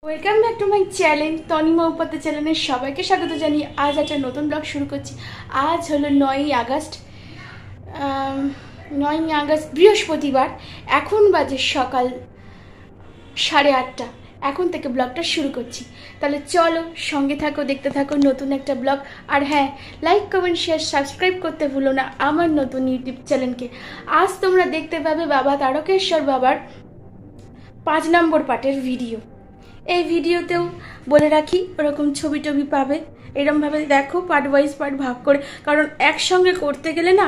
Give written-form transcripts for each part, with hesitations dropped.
Welcome back to my channel Tanima Upadhyay চ্যানেলের সবাইকে স্বাগত জানিয়ে আজ একটা নতুন ব্লগ শুরু করছি। আজ হলো 9ই আগস্ট, 9ই আগস্ট বৃহস্পতিবার। এখন বাজে সকাল 8:30। এখন থেকে ব্লগটা শুরু করছি, তাহলে চলো সঙ্গে থাকো, দেখতে থাকো নতুন একটা ব্লগ। আর হ্যাঁ, লাইক কমেন্ট শেয়ার সাবস্ক্রাইব করতে ভুলো না আমার নতুন ইউটিউব চ্যানেলকে। আজ তোমরা দেখতে পাবে বাবা তারকেশ্বর বাবার 5 নম্বর পার্টের ভিডিও। এই ভিডিওতেও বলে রাখি ওরকম ছবি টবি পাবে, এরমভাবে দেখো পার্ট ওয়াইজ পার্ট ভাগ করে, কারণ একসঙ্গে করতে গেলে না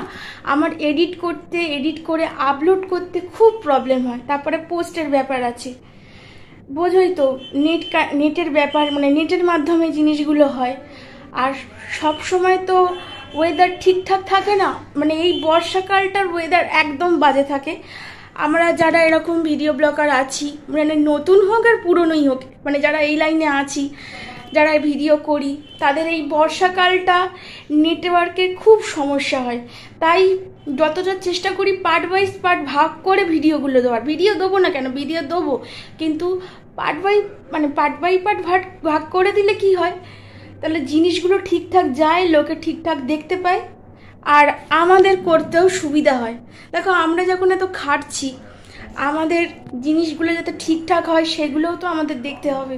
আমার এডিট করে আপলোড করতে খুব প্রবলেম হয়। তারপরে পোস্টের ব্যাপার আছে, বোঝোই তো, নেটের ব্যাপার, মানে নেটের মাধ্যমে জিনিসগুলো হয়। আর সব সময় তো ওয়েদার ঠিকঠাক থাকে না, মানে এই বর্ষাকালটার ওয়েদার একদম বাজে থাকে। আমরা যারা এরকম ভিডিও ব্লগার আছি, মানে নতুন হোক আর পুরনোই হোক, মানে যারা এই লাইনে আছি, যারা ভিডিও করি, তাদের এই বর্ষাকালটা নেটওয়ার্কের খুব সমস্যা হয়। তাই যতটা চেষ্টা করি পার্ট ওয়াইজ পার্ট ভাগ করে ভিডিওগুলো দেওয়ার। ভিডিও দেবো না কেন, ভিডিও দেবো, কিন্তু পার্ট বাই পার্ট ভাগ করে দিলে কি হয়, তাহলে জিনিসগুলো ঠিকঠাক যায়, লোকে ঠিকঠাক দেখতে পায়, আর আমাদের করতেও সুবিধা হয়। দেখো আমরা যখন এত খাটছি, আমাদের জিনিসগুলো যাতে ঠিকঠাক হয় সেগুলোও তো আমাদের দেখতে হবে।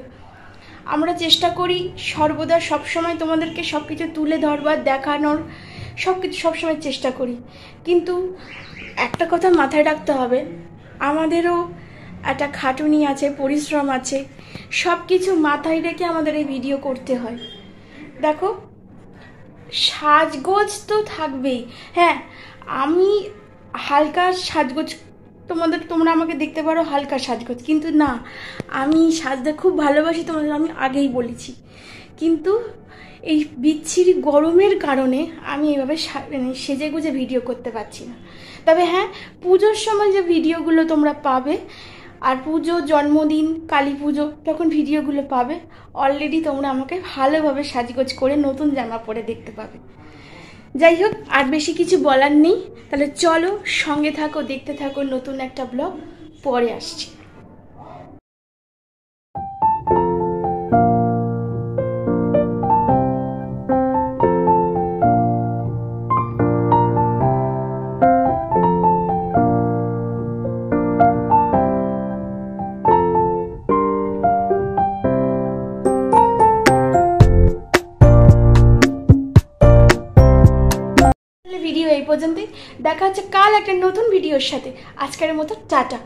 আমরা চেষ্টা করি সর্বদা সবসময় তোমাদেরকে সব কিছু তুলে ধরবার, দেখানোর, সব কিছু সবসময় চেষ্টা করি। কিন্তু একটা কথা মাথায় রাখতে হবে, আমাদেরও একটা খাটুনি আছে, পরিশ্রম আছে, সব কিছু মাথায় রেখে আমাদের এই ভিডিও করতে হয়। দেখো সাজগোজ তো থাকবেই। হ্যাঁ, আমি হালকা সাজগোজ, তোমরা আমাকে দেখতে পারো হালকা সাজগোজ, কিন্তু না, আমি সাজতে খুব ভালোবাসি, তোমাদের আমি আগেই বলেছি। কিন্তু এই বিচ্ছিরি গরমের কারণে আমি এভাবে সেজে গুজে ভিডিও করতে পারছি না। তবে হ্যাঁ, পুজোর সময় যে ভিডিওগুলো তোমরা পাবে, আর পুজো, জন্মদিন, কালী পুজো, তখন ভিডিওগুলো পাবে, অলরেডি তোমরা আমাকে ভালোভাবে সাজগোজ করে নতুন জামা পরে দেখতে পাবে। যাই হোক, আর বেশি কিছু বলার নেই, তাহলে চলো সঙ্গে থাকো, দেখতে থাকো নতুন একটা ব্লগ, পরে আসছি। ভিডিও এই পর্যন্তই, দেখা হচ্ছে কাল একটা নতুন ভিডিওর সাথে। আজকের মতো টাটা।